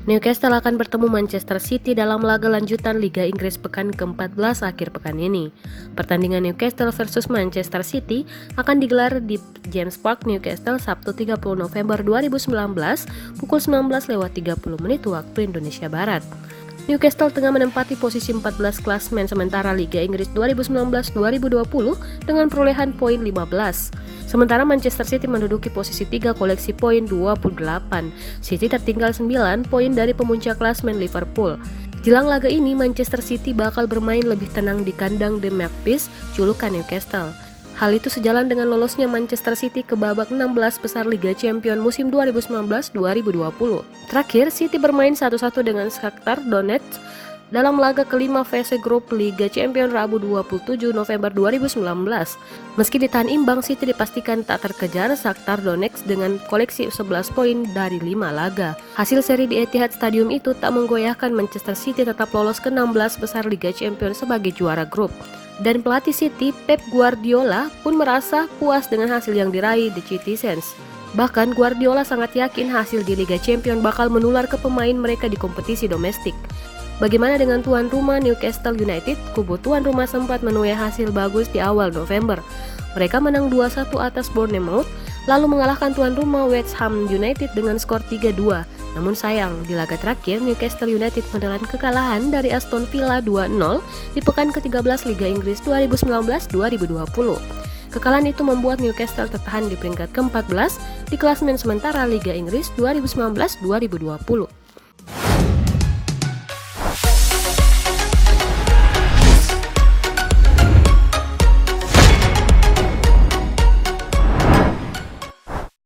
Newcastle akan bertemu Manchester City dalam laga lanjutan Liga Inggris pekan ke-14 akhir pekan ini. Pertandingan Newcastle versus Manchester City akan digelar di James Park, Newcastle, Sabtu 30 November 2019 pukul 19.30 waktu Indonesia Barat. Newcastle tengah menempati posisi 14 klasemen sementara Liga Inggris 2019-2020 dengan perolehan poin 15. Sementara Manchester City menduduki posisi 3 koleksi poin 28. City tertinggal 9 poin dari pemuncak klasemen Liverpool. Jelang laga ini, Manchester City bakal bermain lebih tenang di kandang The Magpies, julukan Newcastle. Hal itu sejalan dengan lolosnya Manchester City ke babak 16 besar Liga Champions musim 2019-2020. Terakhir, City bermain 1-1 dengan Shakhtar Donetsk dalam laga kelima fase grup Liga Champions Rabu 27 November 2019. Meski ditahan imbang, City dipastikan tak terkejar Shakhtar Donetsk dengan koleksi 11 poin dari 5 laga. Hasil seri di Etihad Stadium itu tak menggoyahkan Manchester City tetap lolos ke 16 besar Liga Champions sebagai juara grup. Dan pelatih City, Pep Guardiola, pun merasa puas dengan hasil yang diraih The Citizens. Bahkan Guardiola sangat yakin hasil di Liga Champions bakal menular ke pemain mereka di kompetisi domestik. Bagaimana dengan tuan rumah Newcastle United? Kubu tuan rumah sempat menuai hasil bagus di awal November. Mereka menang 2-1 atas Bournemouth, lalu mengalahkan tuan rumah West Ham United dengan skor 3-2. Namun sayang, di laga terakhir Newcastle United menelan kekalahan dari Aston Villa 2-0 di pekan ke-13 Liga Inggris 2019-2020. Kekalahan itu membuat Newcastle tertahan di peringkat ke-14 di klasemen sementara Liga Inggris 2019-2020.